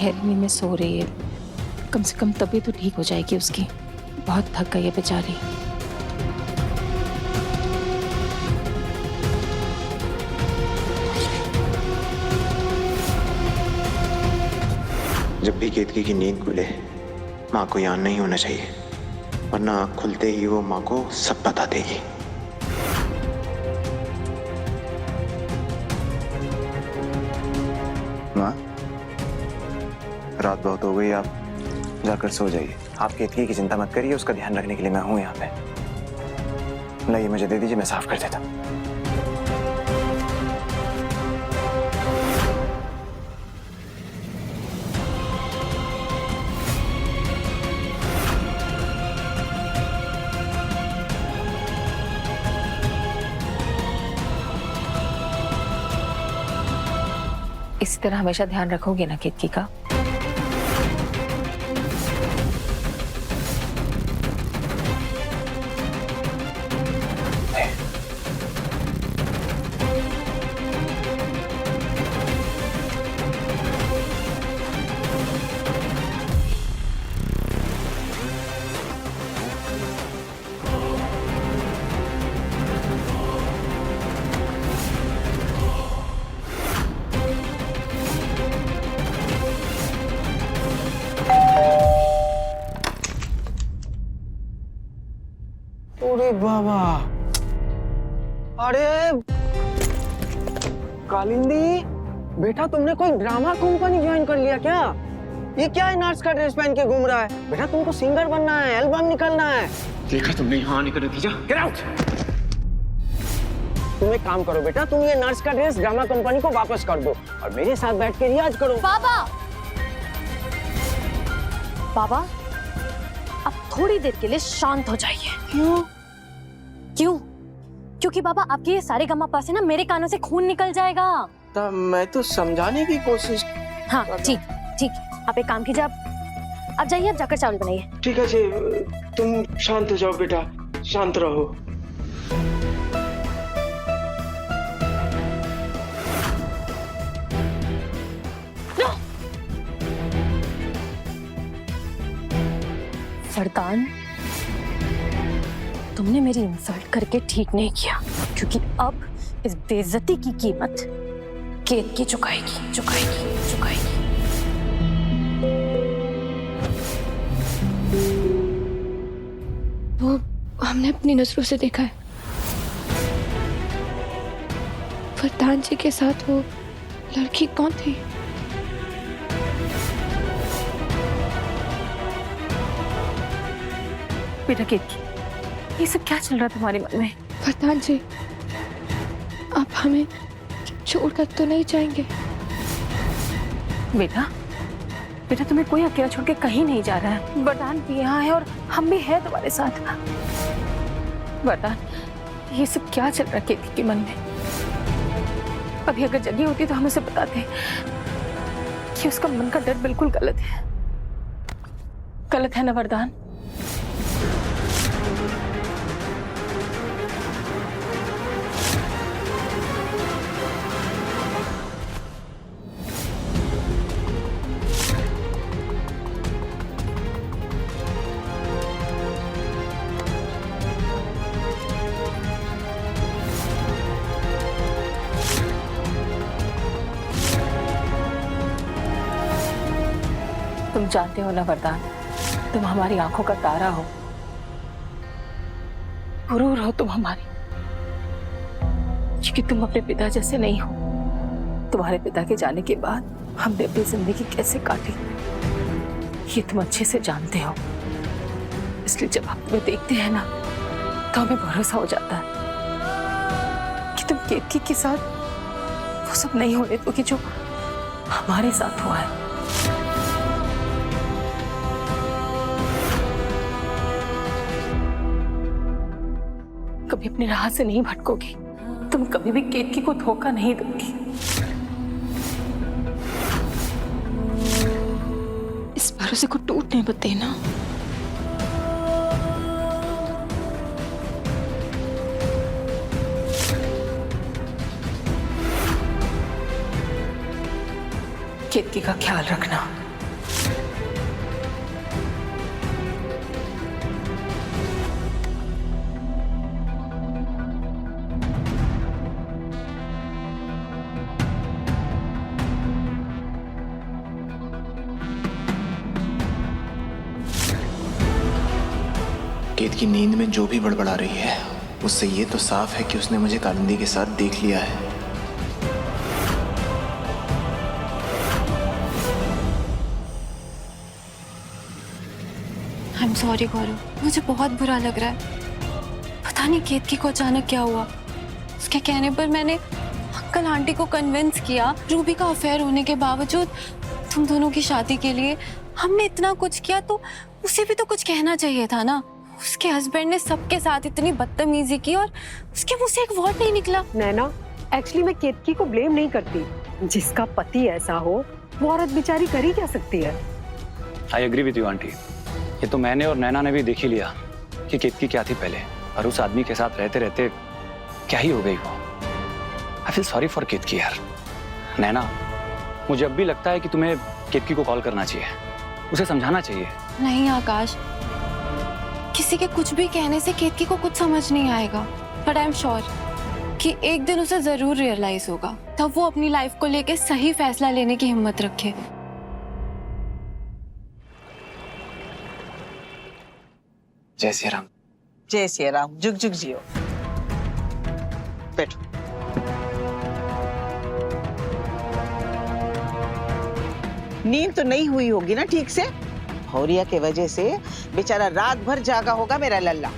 खैरनी में सो रही है, कम से कम तबीयत तो ठीक हो जाएगी उसकी। बहुत थक गई है बेचारी। जब भी केतकी की नींद खुले माँ को याद नहीं होना चाहिए, वरना आँख खुलते ही वो माँ को सब बता देगी। माँ, रात बहुत हो गई, आप जाकर सो जाइए। आप केतकी की चिंता मत करिए, उसका ध्यान रखने के लिए मैं हूं यहाँ पे। लाइए मुझे दे दीजिए, मैं साफ कर देता हूँ। इसी तरह हमेशा ध्यान रखोगे ना केतकी का? अरे बाबा, अरे कालिंदी बेटा, तुमने कोई ड्रामा कंपनी ज्वाइन कर लिया क्या? ये क्या है, नर्स का ड्रेस पहन के घूम रहा है? बेटा तुमको सिंगर बनना है, एल्बम निकलना है। देखा तुमने यहाँ आने का नतीजा? Get out! तुम एक काम करो बेटा, तुम ये नर्स का ड्रेस ड्रामा कंपनी को वापस कर दो और मेरे साथ बैठ के रियाज करो। बाबा, बाबा आप थोड़ी देर के लिए शांत हो जाइए। क्यों? क्यों? क्योंकि बाबा आपके ये सारे गम्मा से ना मेरे कानों से खून निकल जाएगा। तब मैं तो समझाने की कोशिश। हाँ ठीक ठीक, आप एक काम कीजिए, आप जाइए, आप जाकर चावल बनाइए। ठीक है जी, तुम शांत हो जाओ बेटा, शांत रहो। वरदान, तुमने मेरी इंसल्ट करके ठीक नहीं किया, क्योंकि अब इस बेइज्जती की कीमत केतकी चुकाएगी, चुकाएगी, चुकाएगी। वो हमने अपनी नजरों से देखा है, वरदान जी के साथ वो लड़की कौन थी? बेटा केतकी, ये सब क्या चल रहा है तुम्हारे मन में? वरदान जी, आप हमें छोड़कर तो नहीं जाएंगे? बेटा, बेटा तुम्हें कोई अकेला छोड़ के कहीं नहीं जा रहा है। वरदान भी यहाँ है और हम भी है तुम्हारे साथ। वरदान, ये सब क्या चल रहा है केतकी के मन में? अभी अगर जगी होती तो हम उसे बताते कि उसका मन का डर बिल्कुल गलत है। गलत है ना वरदान? तुम जानते हो ना वरदान, तुम हमारी आंखों का तारा हो, गुरूर हो तुम हमारी, क्योंकि तुम अपने पिता जैसे नहीं हो। तुम्हारे पिता के जाने के बाद हमने अपनी जिंदगी कैसे काटी ये तुम अच्छे से जानते हो। इसलिए जब हम तुम्हें देखते हैं ना तो हमें भरोसा हो जाता है कि तुम केतकी के साथ वो सब नहीं होने दोगी जो हमारे साथ हुआ है। कभी अपनी राह से नहीं भटकोगी, तुम कभी भी केतकी को धोखा नहीं दोगी। इस भरोसे को टूटने मत देना। केतकी का ख्याल रखना। केत की नींद में जो भी बड़बड़ा रही है उससे ये तो साफ है कि उसने मुझे कालिंदी के साथ देख लिया है। आई एम सॉरी गौरव, मुझे बहुत बुरा लग रहा है। पता नहीं केतकी को अचानक क्या हुआ। उसके कहने पर मैंने अंकल आंटी को कन्विंस किया, रूबी का अफेयर होने के बावजूद तुम दोनों की शादी के लिए हमने इतना कुछ किया, तो उसे भी तो कुछ कहना चाहिए था ना। उसके हस्बैंड ने सबके साथ इतनी बदतमीजी की और उसके मुंह से एक वर्ड नहीं निकला। नैना, एक्चुअली मैं केतकी को ब्लेम नहीं करती। जिसका पति ऐसा हो वो औरत बेचारी कर ही क्या सकती है। I agree with you aunty. ये तो मैंने और नैना ने भी देख ही लिया कि केतकी क्या थी पहले, और उस आदमी के साथ रहते रहते क्या ही हो गई वो। आई फील सॉरी फॉर केतकी यार। नैना, मुझे अब भी लगता है कि तुम्हें केतकी को कॉल करना चाहिए, उसे समझाना चाहिए। नहीं आकाश, किसी के कुछ भी कहने से केतकी को कुछ समझ नहीं आएगा, बट आई एम श्योर कि एक दिन उसे जरूर रियलाइज होगा, तब वो अपनी लाइफ को लेके सही फैसला लेने की हिम्मत रखे। जय श्री राम। जय श्री राम, जुग जुग जियो। बैठो। नींद तो नहीं हुई होगी ना ठीक से? भौरिया के वजह से बेचारा रात भर जागा होगा मेरा लल्ला।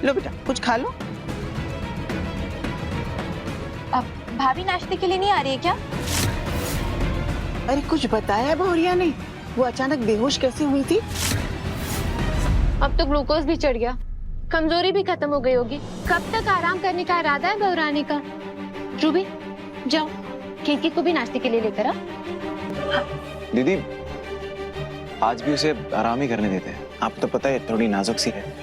लो बेटा कुछ खा लो। अब भाभी नाश्ते के लिए नहीं आ रही है क्या? अरे कुछ बताया भौरिया ने? वो अचानक बेहोश कैसे हुई थी? अब तो ग्लूकोज भी चढ़ गया, कमजोरी भी खत्म हो गई होगी। कब तक आराम करने का इरादा है बहुरानी का? रूबी जाओ, केतकी को भी नाश्ते के लिए लेकर आ। दीदी, आज भी उसे आराम ही करने देते हैं। आपको तो पता है थोड़ी नाजुक सी है।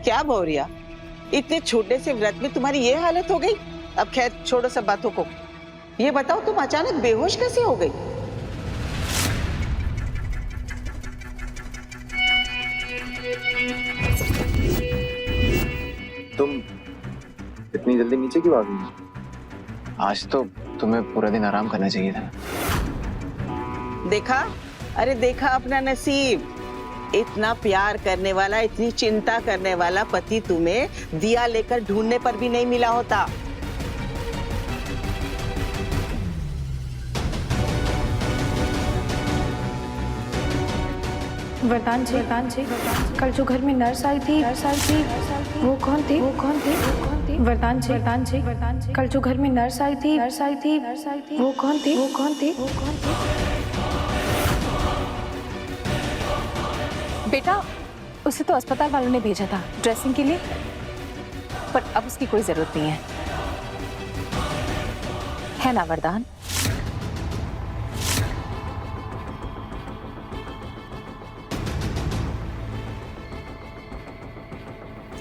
क्या भौरिया, इतने छोटे से व्रत में तुम्हारी ये हालत हो गई? अब खैर छोड़ो सब बातों को। ये बताओ तुम अचानक बेहोश कैसे हो गई? तुम इतनी जल्दी नीचे क्यों आ गई? आज तो तुम्हें पूरा दिन आराम करना चाहिए था। देखा, अरे देखा अपना नसीब। इतना प्यार करने वाला, इतनी चिंता करने वाला पति तुम्हें दिया लेकर ढूंढने पर भी नहीं मिला होता। वरदान जी, कल जो घर में नर्स आई थी, वो कौन थी? वरदान जी, कल जो घर में नर्स आई थी, वो कौन थी? बेटा, उसे तो अस्पताल वालों ने भेजा था ड्रेसिंग के लिए, पर अब उसकी कोई जरूरत नहीं है ना वरदान?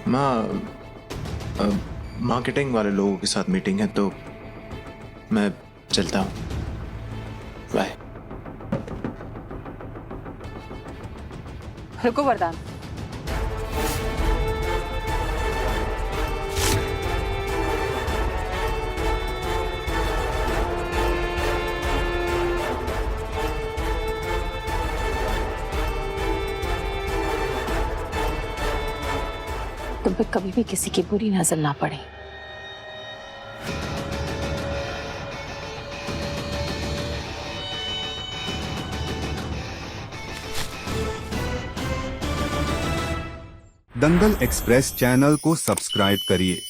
माँ, मार्केटिंग वाले लोगों के साथ मीटिंग है तो मैं चलता हूँ। बाय। रुको वरदान, तुम पे कभी भी किसी की बुरी नजर ना पड़े। दंगल एक्सप्रेस चैनल को सब्सक्राइब करिए